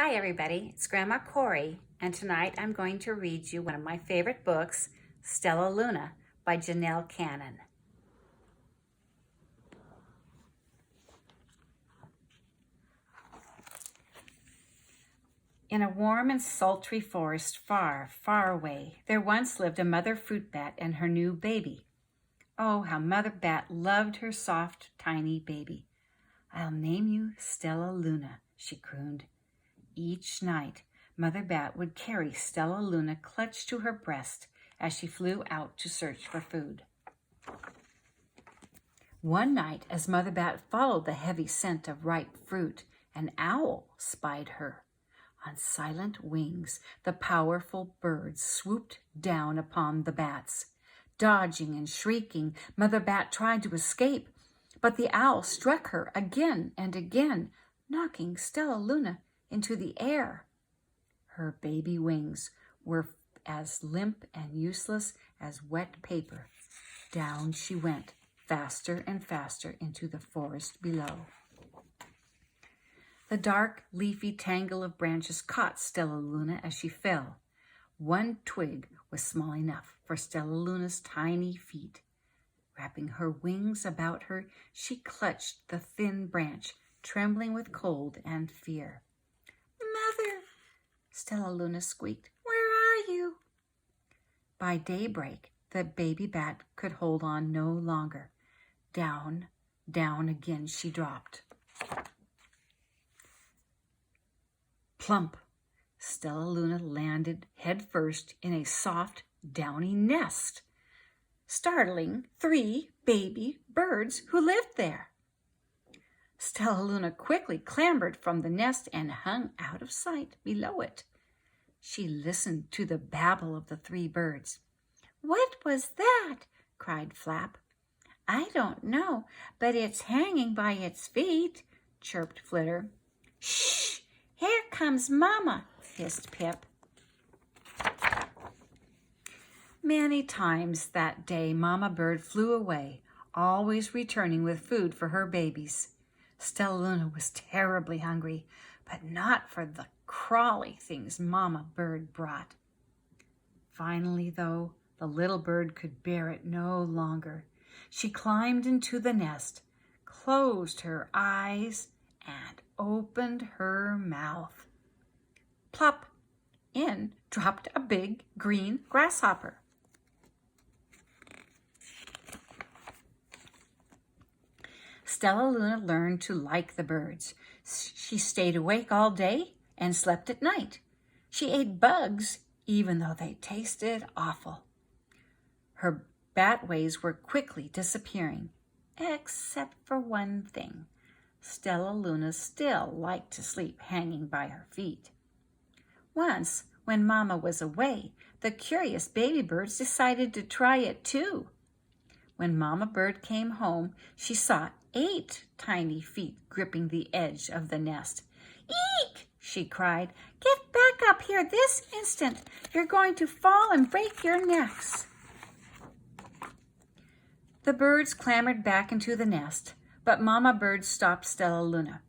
Hi everybody, it's Grandma Cory, and tonight I'm going to read you one of my favorite books, Stellaluna by Janell Cannon. In a warm and sultry forest far, far away, there once lived a mother fruit bat and her new baby. Oh, how Mother Bat loved her soft, tiny baby. "I'll name you Stellaluna," she crooned. Each night, Mother Bat would carry Stellaluna clutched to her breast as she flew out to search for food. One night, as Mother Bat followed the heavy scent of ripe fruit, an owl spied her. On silent wings, the powerful bird swooped down upon the bats. Dodging and shrieking, Mother Bat tried to escape, but the owl struck her again and again, knocking Stellaluna into the air. Her baby wings were as limp and useless as wet paper. Down she went, faster and faster into the forest below. The dark, leafy tangle of branches caught Stellaluna as she fell. One twig was small enough for Stellaluna's tiny feet. Wrapping her wings about her, she clutched the thin branch, trembling with cold and fear. "Mother," Stellaluna squeaked, "where are you?" By daybreak, the baby bat could hold on no longer. Down, down again she dropped. Plump! Stellaluna landed head first in a soft, downy nest, startling 3 baby birds who lived there. Stellaluna quickly clambered from the nest and hung out of sight below it. She listened to the babble of the 3 birds. "What was that?" cried Flap. "I don't know, but it's hanging by its feet," chirped Flitter. "Shh! Here comes Mama," hissed Pip. Many times that day, Mama Bird flew away, always returning with food for her babies. Stellaluna was terribly hungry, but not for the crawly things Mama Bird brought. Finally, though, the little bird could bear it no longer. She climbed into the nest, closed her eyes, and opened her mouth. Plop! In dropped a big green grasshopper. Stellaluna learned to like the birds. She stayed awake all day and slept at night. She ate bugs, even though they tasted awful. Her bat ways were quickly disappearing, except for one thing. Stellaluna still liked to sleep hanging by her feet. Once, when Mama was away, the curious baby birds decided to try it too. When Mama Bird came home, she saw 8 tiny feet gripping the edge of the nest. "Eek!" she cried. "Get back up here this instant. You're going to fall and break your necks." The birds clambered back into the nest, but Mama Bird stopped Stellaluna.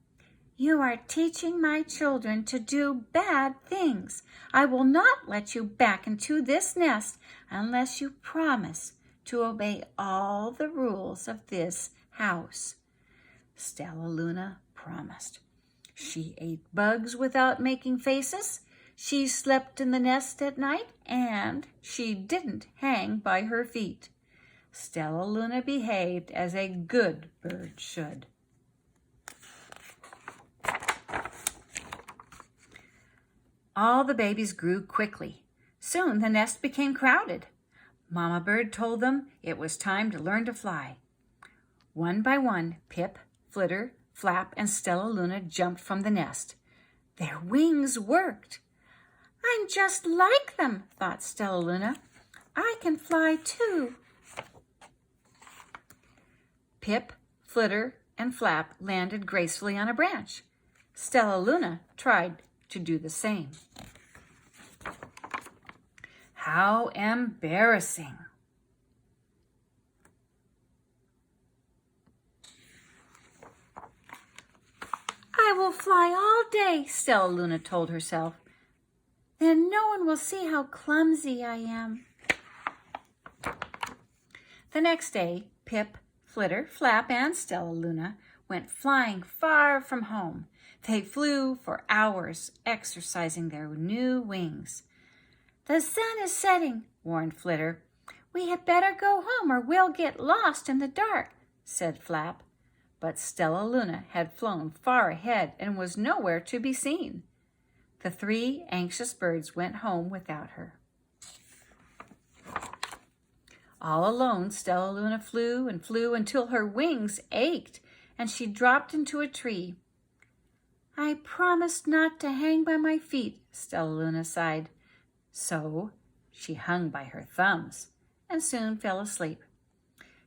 "You are teaching my children to do bad things. I will not let you back into this nest unless you promise to obey all the rules of this house." Stellaluna promised. She ate bugs without making faces. She slept in the nest at night, and she didn't hang by her feet. Stellaluna behaved as a good bird should. All the babies grew quickly. Soon the nest became crowded. Mama Bird told them it was time to learn to fly. One by one, Pip, Flitter, Flap, and Stellaluna jumped from the nest. Their wings worked. "I'm just like them," thought Stellaluna. "I can fly too." Pip, Flitter, and Flap landed gracefully on a branch. Stellaluna tried to do the same. How embarrassing! I will fly all day, Stellaluna told herself. Then no one will see how clumsy I am. The next day, Pip, Flitter, Flap, and Stellaluna went flying far from home. They flew for hours, exercising their new wings. The sun is setting, warned Flitter. We had better go home or we'll get lost in the dark, said Flap. But Stellaluna had flown far ahead and was nowhere to be seen. The three anxious birds went home without her. All alone, Stellaluna flew and flew until her wings ached and she dropped into a tree. I promised not to hang by my feet, Stellaluna sighed. So she hung by her thumbs and soon fell asleep.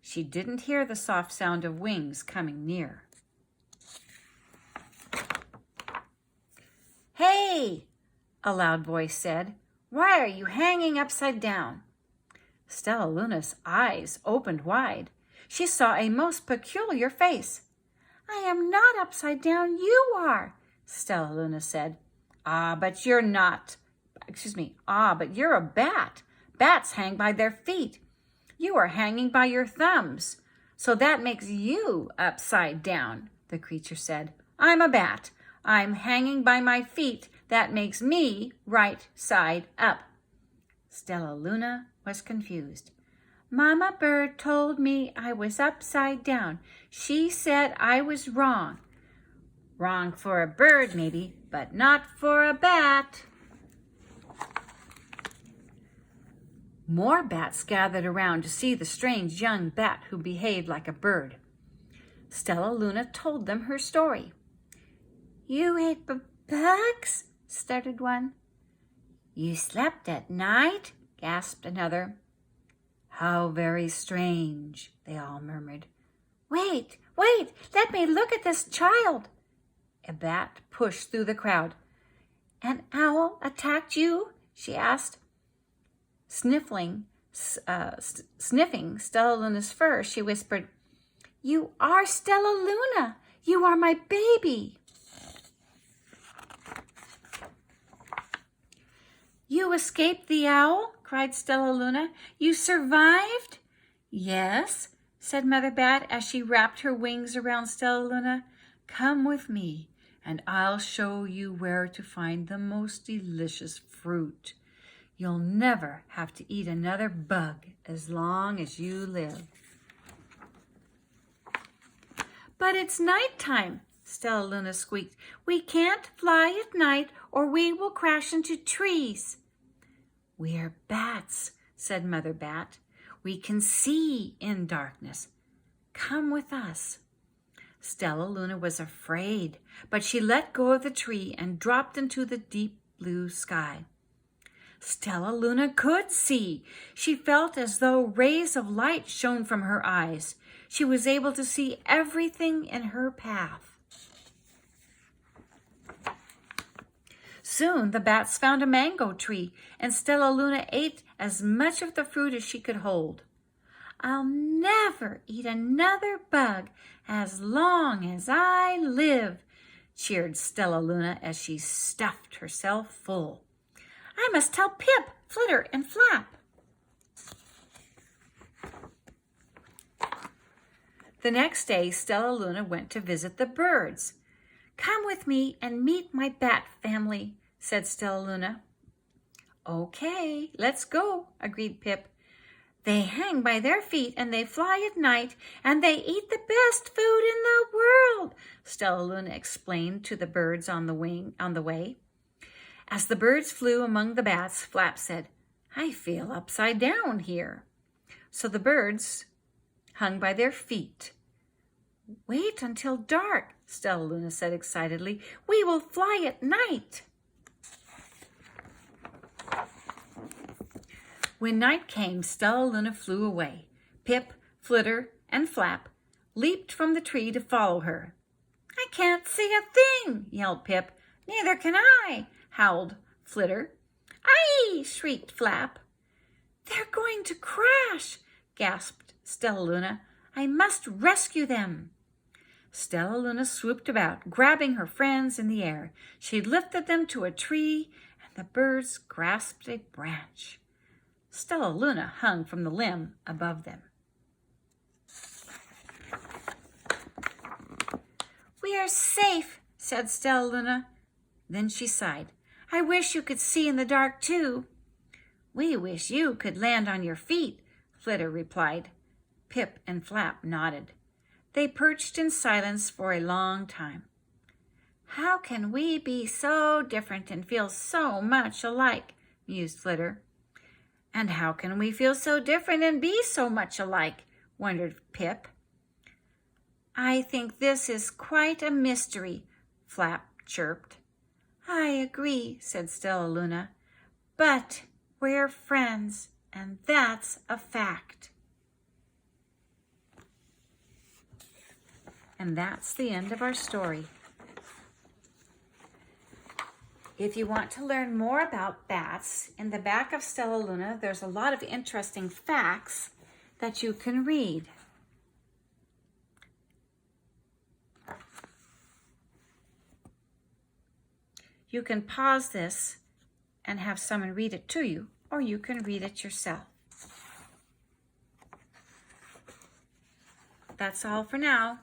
She didn't hear the soft sound of wings coming near. Hey, a loud voice said, why are you hanging upside down? Stellaluna's eyes opened wide. She saw a most peculiar face. I am not upside down, you are, Stellaluna said. But you're a bat. Bats hang by their feet. You are hanging by your thumbs. So that makes you upside down, the creature said. I'm a bat. I'm hanging by my feet. That makes me right side up. Stellaluna was confused. Mama Bird told me I was upside down. She said I was wrong. Wrong for a bird, maybe, but not for a bat. More bats gathered around to see the strange young bat who behaved like a bird. Stellaluna told them her story. You ate bugs? Stuttered one. You slept at night? Gasped another. How very strange, they all murmured. Wait, let me look at this child. A bat pushed through the crowd. An owl attacked you? She asked. Sniffing Stellaluna's fur, she whispered, You are Stellaluna. You are my baby. You escaped the owl? Cried Stellaluna. You survived? Yes, said Mother Bat as she wrapped her wings around Stellaluna. Come with me, and I'll show you where to find the most delicious fruit. You'll never have to eat another bug as long as you live. But it's nighttime, Stellaluna squeaked. We can't fly at night or we will crash into trees. We're bats, said Mother Bat. We can see in darkness. Come with us. Stellaluna was afraid, but she let go of the tree and dropped into the deep blue sky. Stellaluna could see. She felt as though rays of light shone from her eyes. She was able to see everything in her path. Soon the bats found a mango tree, and Stellaluna ate as much of the fruit as she could hold. I'll never eat another bug as long as I live, cheered Stellaluna as she stuffed herself full. I must tell Pip, Flitter, and Flap. The next day, Stellaluna went to visit the birds. Come with me and meet my bat family, said Stellaluna. Okay, let's go, agreed Pip. They hang by their feet and they fly at night and they eat the best food in the world, Stellaluna explained to the birds on the way. As the birds flew among the bats, Flap said, I feel upside down here. So the birds hung by their feet. Wait until dark, Stellaluna said excitedly. We will fly at night. When night came, Stellaluna flew away. Pip, Flitter, and Flap leaped from the tree to follow her. I can't see a thing, yelled Pip. Neither can I, howled Flitter. Aye, shrieked Flap. They're going to crash, gasped Stellaluna. I must rescue them. Stellaluna swooped about, grabbing her friends in the air. She lifted them to a tree, and the birds grasped a branch. Stellaluna hung from the limb above them. "We are safe," said Stellaluna. Then she sighed. "I wish you could see in the dark, too." "We wish you could land on your feet," Flitter replied. Pip and Flap nodded. They perched in silence for a long time. "How can we be so different and feel so much alike?" mused Flitter. "And how can we feel so different and be so much alike?" wondered Pip. "I think this is quite a mystery," Flap chirped. "I agree," said Stellaluna. "But we're friends, and that's a fact." And that's the end of our story. If you want to learn more about bats, in the back of Stellaluna, there's a lot of interesting facts that you can read. You can pause this and have someone read it to you, or you can read it yourself. That's all for now.